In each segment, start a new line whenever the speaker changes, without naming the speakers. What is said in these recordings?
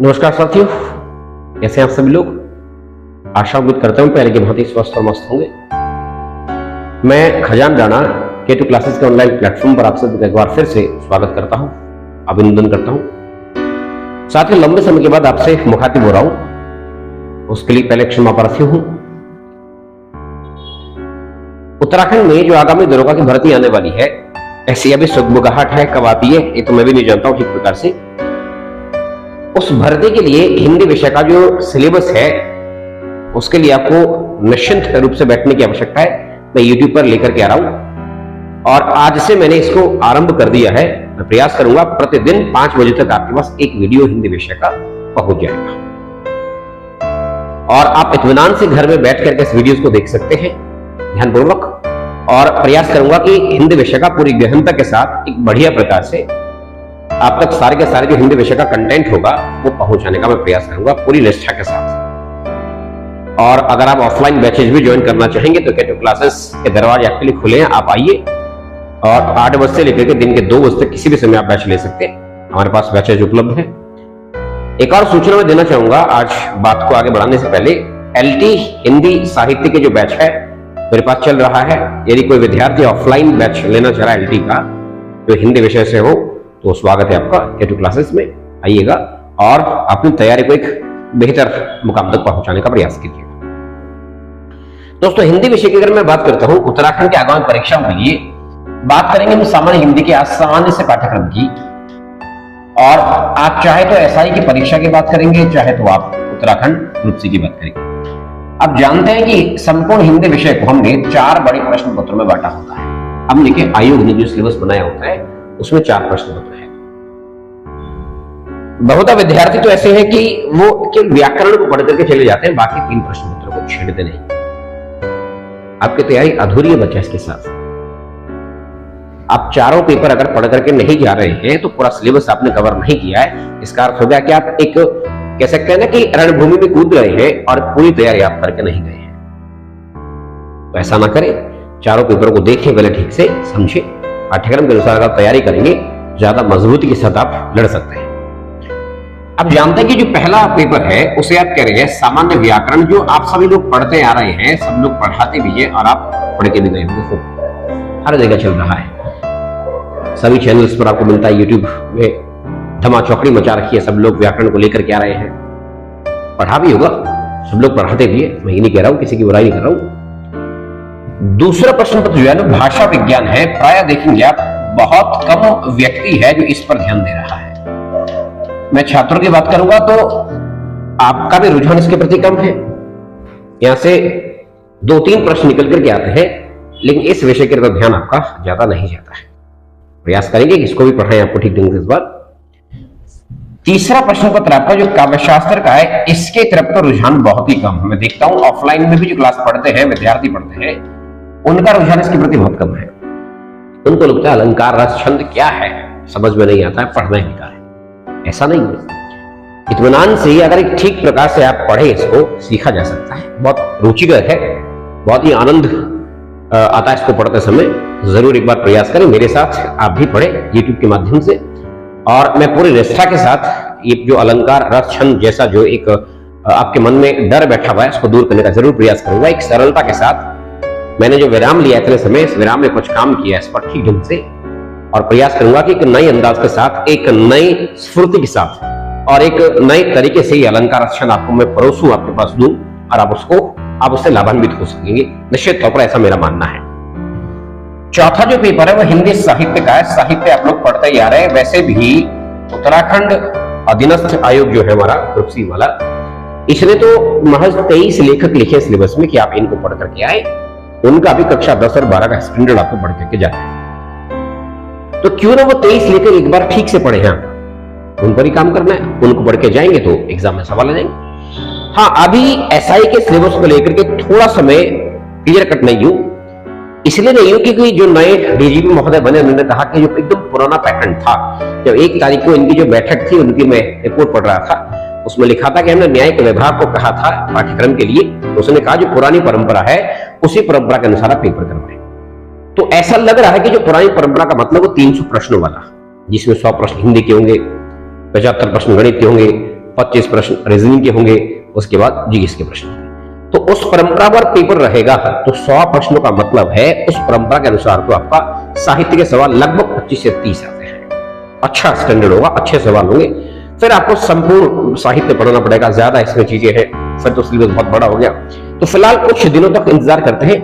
नमस्कार साथियों, कैसे हैं आप सभी लोग। आशा उम्मीद करता हूं पहले की भांति स्वस्थ और मस्त होंगे। मैं खजान राणा K2 क्लासेस के ऑनलाइन प्लेटफॉर्म पर आप सभी का एक बार फिर से स्वागत करता हूं, अभिनंदन करता हूं। साथियों, लंबे समय के बाद आपसे मुखातिब हो रहा हूं, उसके लिए पहले क्षमा प्रार्थी हूं। उत्तराखंड में जो आगामी दरोगा की भर्ती आने वाली है, ऐसी अभी सुगबुगाहट है, कब आती है ये तो मैं भी नहीं जानता हूं ठीक प्रकार से। उस भर्ती के लिए हिंदी विषय का जो सिलेबस है उसके लिए आपको निश्चिंत रूप से बैठने की आवश्यकता है। मैं YouTube पर लेकर के आ रहा हूं और आज से मैंने इसको आरंभ कर दिया है। मैं प्रयास करूंगा प्रतिदिन 5 बजे तक आपके पास एक वीडियो हिंदी विषय का पहुंच जाएगा और आप इत्मीनान से घर में बैठ करके इस वीडियो को देख सकते हैं ध्यानपूर्वक। और प्रयास करूंगा कि हिंदी विषय का पूरी गहनता के साथ एक बढ़िया प्रकार से आप तक सारे के सारे जो हिंदी विषय का कंटेंट होगा वो पहुंचाने का मैं प्रयास करूंगा पूरी निष्ठा के साथ। और अगर आप ऑफलाइन बैचेज भी ज्वाइन करना चाहेंगे तो K2 क्लासेस के दरवाजे आपके लिए खुले हैं, आप आइए और 8 बजे से लेकर के दिन के 2 बजे तक किसी भी समय आप बैच ले सकते हैं। हमारे पास बैचेज उपलब्ध है। एक और सूचना मैं देना चाहूंगा आज बात को आगे बढ़ाने से पहले, LT हिंदी साहित्य के जो बैच है मेरे पास चल रहा है। यदि कोई विद्यार्थी ऑफलाइन बैच लेना चाह रहा है LT का जो हिंदी विषय से हो तो स्वागत है आपका K2 क्लासेस में। आइएगा और अपनी तैयारी को एक बेहतर मुकाम तक पहुंचाने का प्रयास कीजिएगा। दोस्तों, हिंदी विषय की अगर मैं बात करता हूं उत्तराखंड के आगामी परीक्षाओं के लिए, बात करेंगे हम सामान्य हिंदी के सामान्य से पाठ्यक्रम की। और आप चाहे तो SI की परीक्षा की बात करेंगे, चाहे तो आप उत्तराखंड ग्रुप C की बात करेंगे। आप जानते हैं कि संपूर्ण हिंदी विषय को हमने 4 बड़े प्रश्न पत्रों में बांटा होता है। हमने के आयोग ने जो सिलेबस बनाया होता है उसमें 4 प्रश्न पत्र है। बहुधा विद्यार्थी तो ऐसे हैं कि वो केवल व्याकरण को पढ़ करके चले जाते हैं, बाकी 3 प्रश्न पत्रों को छेड़ते नहीं। आपकी तैयारी अधूरी है बच्चा। इसके साथ आप चारों पेपर अगर पढ़ करके नहीं जा रहे हैं तो पूरा सिलेबस आपने कवर नहीं किया है। इसका अर्थ हो गया कि आप एक कह सकते हैं ना कि रणभूमि में कूद गए हैं और पूरी तैयारी आप करके नहीं गए हैं। तो ऐसा ना करें, चारों पेपरों को देखें, पहले ठीक से समझें, पाठ्यक्रम के अनुसार अगर तैयारी करेंगे ज्यादा मजबूती के साथ आप लड़ सकते हैं। अब जानते हैं कि जो पहला पेपर है उसे आप कह रहे हैं सामान्य व्याकरण, जो आप सभी लोग पढ़ते आ रहे हैं, सब लोग पढ़ाते भी है और आप पढ़ के भी गए होंगे। हर जगह चल रहा है, सभी चैनल्स पर आपको मिलता है। YouTube में धमा चौकड़ी मचा रखी है, सब लोग व्याकरण को लेकर के आ रहे हैं। पढ़ा भी होगा, सब लोग पढ़ाते भी है, मैं ये नहीं कह रहा हूं, किसी की बुराई नहीं कर रहा हूं। दूसरा प्रश्न पत्र जो है ना भाषा विज्ञान है। प्राय देखेंगे आप बहुत कम व्यक्ति है जो इस पर ध्यान दे रहा है। मैं छात्रों की बात करूंगा तो आपका भी रुझान इसके प्रति कम है। यहां से 2-3 प्रश्न निकल करके आते हैं, लेकिन इस विषय के तरफ ध्यान आपका ज्यादा नहीं जाता है। प्रयास करेंगे कि इसको भी पढ़ाएं आपको ठीक ढंग से इस बार। तीसरा प्रश्न पत्र आपका जो काव्यशास्त्र का है, इसके तरफ तो रुझान बहुत ही कम है। मैं देखता हूं ऑफलाइन में भी जो क्लास पढ़ते हैं, विद्यार्थी पढ़ते हैं, उनका रुझान इसके प्रति बहुत कम है। उनको लगता है अलंकार रस छंद क्या है, समझ में नहीं आता है, पढ़ना ही बेकार है। ऐसा नहीं है। इत्मीनान से अगर एक ठीक प्रकार से आप पढ़े, इसको सीखा जा सकता है। बहुत रुचिकर है, बहुत ही आनंद आता है इसको पढ़ते समय। जरूर एक बार प्रयास करें, मेरे साथ आप भी पढ़े YouTube के माध्यम से। और मैं पूरी निष्ठा के साथ ये जो अलंकार रस छंद जैसा जो एक आपके मन में डर बैठा हुआ है उसको दूर करने का जरूर प्रयास करूंगा। एक सरलता के साथ मैंने जो विराम लिया इतने समय, इस विराम में कुछ काम किया इस पर ठीक ढंग से, और प्रयास करूंगा कि एक नई अंदाज के साथ, एक नई स्फूर्ति के साथ और एक नए तरीके से ये अलंकार छंद आपको मैं परोसूं, आपके पास दूं और आप उससे लाभान्वित हो सकेंगे। निश्चित तौर पर ऐसा मेरा मानना है। चौथा जो पेपर है वो हिंदी साहित्य का है। साहित्य आप लोग पढ़ते ही आ रहे हैं। वैसे भी उत्तराखंड अधीनस्थ आयोग जो है हमारा ग्रुप C वाला, इसने तो महज 23 लेखक लिखे सिलेबस में कि आप इनको पढ़ करके आए। उनका भी कक्षा 10 और 12 का स्टैंडर्ड आपको पढ़ करके जाना है। तो क्यों ना वो 23 लेकर एक बार ठीक से पढ़े हैं, उन पर ही काम करना है। उनको पढ़ के जाएंगे तो एग्जाम में सवाल आ जाएंगे। हाँ, अभी SI के सिलेबस को लेकर के थोड़ा समय क्लियर कट नहीं हूं, इसलिए नहीं हूं क्योंकि जो नए DGP महोदय बने उन्होंने कहा कि जो एकदम पुराना पैटर्न था, जब 1 तारीख को इनकी जो बैठक थी उनकी मैं रिपोर्ट पढ़ रहा था, उसमें लिखा था कि हमने न्यायिक विभाग को कहा था पाठ्यक्रम के लिए, उसने कहा जो पुरानी परंपरा है उसी परंपरा के अनुसार पेपर करवाएं। तो ऐसा लग रहा है कि जो पुरानी परंपरा का मतलब वो 300 प्रश्नों वाला, जिसमें 100 प्रश्न हिंदी के होंगे, 75 प्रश्न गणित के होंगे, 25 प्रश्न रीजनिंग के होंगे, उसके बाद जीएस के प्रश्न होंगे। तो उस परंपरा पर पेपर रहेगा तो 100 प्रश्नों का मतलब है उस परंपरा के अनुसार तो आपका साहित्य के सवाल लगभग 25 से 30 आते हैं। अच्छा स्टैंडर्ड होगा, अच्छे सवाल होंगे। फिर आपको संपूर्ण साहित्य पढ़ना पड़ेगा, ज्यादा इसमें चीजें हैं, फिर तो सिलेबस बहुत बड़ा हो गया। तो फिलहाल कुछ दिनों तक इंतजार करते हैं,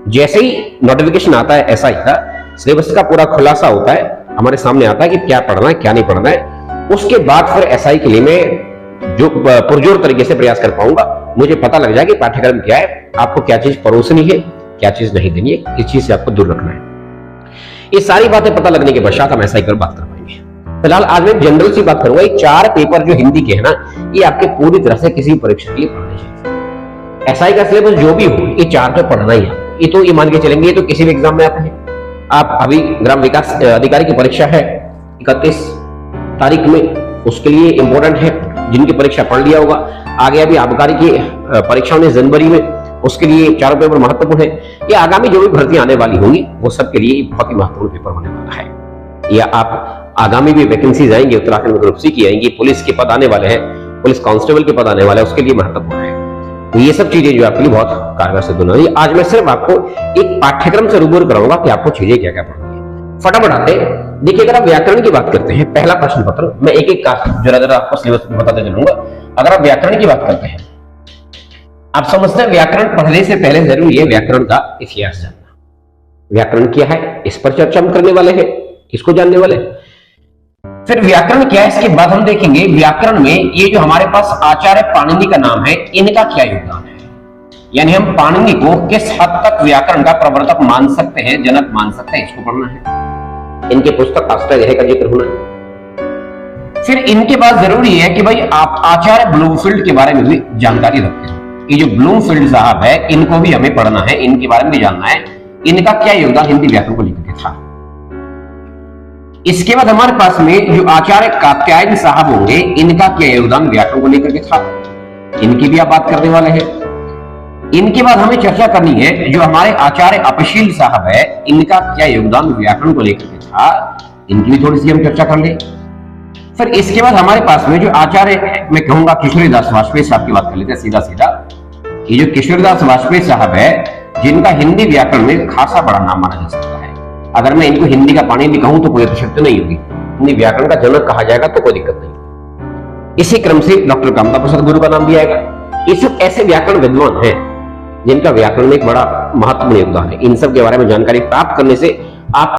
जैसे ही नोटिफिकेशन आता है एसआई का, सिलेबस का पूरा खुलासा होता है, हमारे सामने आता है कि क्या पढ़ना है क्या नहीं पढ़ना है, उसके बाद फिर एसआई के लिए मैं जो पुरजोर तरीके से प्रयास कर पाऊंगा। मुझे पता लग जाए कि पाठ्यक्रम क्या है, आपको क्या चीज परोसनी है, क्या चीज नहीं देनी है, किस चीज से आपको दूर रखना है। ये सारी बातें पता लगने के पश्चात हम एसआई पर बात कर पाएंगे। फिलहाल आज मैं जनरल सी बात करूंगा। ये 4 पेपर जो हिंदी के हैं ना, ये आपके पूरी तरह से किसी परीक्षा के लिए पढ़ने चाहिए। एसआई का सिलेबस जो भी हो, ये 4 तो पढ़ना ही है। ये तो ये मान के चलेंगे, ये तो किसी भी एग्जाम में आता है। आप अभी ग्राम विकास अधिकारी की परीक्षा है 31 तारीख में, उसके लिए इंपॉर्टेंट है। जिनकी परीक्षा पढ़ लिया होगा, आगे अभी आबकारी की परीक्षा होने जनवरी में, उसके लिए 4 पेपर महत्वपूर्ण है। या आगामी जो भी भर्ती आने वाली होंगी वो सबके लिए बहुत ही महत्वपूर्ण पेपर होने वाला है। या आप आगामी भी वैकेंसीज आएंगी, उत्तराखंड में ग्रुप सी की आएंगी, पुलिस के पद आने वाले हैं, पुलिस कांस्टेबल के पद आने वाले हैं, उसके लिए महत्वपूर्ण है। तो ये सब चीजें जो आपके लिए बहुत कारगर सिद्ध होने वाली। आज मैं सिर्फ आपको एक पाठ्यक्रम से रूबरू कराऊंगा कि आपको चीजें क्या क्या पढ़नी है। फटाफट आते हैं। देखिए, अगर आप व्याकरण की बात करते हैं, पहला प्रश्न पत्र, मैं एक एक का जरा जरा आपको सिलेबस बताते चलूंगा। अगर आप व्याकरण की बात करते हैं, आप समझते हैं व्याकरण पढ़ने से पहले जरूरी है व्याकरण का इतिहास जानना। व्याकरण क्या है, इस पर चर्चा हम करने वाले हैं, इसको जानने वाले। फिर व्याकरण क्या है, इसके बाद हम देखेंगे व्याकरण में ये जो हमारे पास आचार्य पाणिनि का नाम है, इनका क्या योगदान है। यानी हम पाणिनि को किस हद तक व्याकरण का प्रवर्तक मान सकते हैं, जनक मान सकते हैं, इसको पढ़ना है। इनके पुस्तक अष्टाध्यायी का जिक्र होना है। फिर इनके बाद जरूरी है कि भाई आप आचार्य ब्लूमफील्ड के बारे में भी जानकारी रखते हो। ये जो ब्लूमफील्ड साहब है, इनको भी हमें पढ़ना है, इनके बारे में भी जानना है, इनका क्या योगदान हिंदी व्याकरण को लेकर के था। इसके बाद हमारे पास में जो आचार्य कात्यायन साहब होंगे, इनका क्या योगदान व्याकरण को लेकर के था, इनकी भी आप बात करने वाले हैं। इनके बाद हमें चर्चा करनी है जो हमारे आचार्य अपशील साहब है, इनका क्या योगदान व्याकरण को लेकर के था, इनकी भी थोड़ी सी हम चर्चा कर ले। फिर इसके बाद हमारे पास में जो आचार्य, मैं कहूंगा किशोरीदास वाजपेयी साहब की बात कर लेते हैं सीधा सीधा। ये जो किशोरीदास वाजपेयी साहब है, जिनका हिंदी व्याकरण में खासा बड़ा नाम माना जा सकता है। अगर मैं इनको हिंदी का पाणिनि कहूं तो कोई अतिशयोक्ति नहीं होगी, हिंदी व्याकरण का जनक कहा जाएगा तो कोई दिक्कत नहीं। इसी क्रम से डॉक्टर कामता प्रसाद गुरु का नाम भी आएगा। ये सब ऐसे व्याकरण विद्वान हैं जिनका व्याकरण में एक बड़ा महत्वपूर्ण योगदान है। इन सब के बारे में जानकारी प्राप्त करने से आप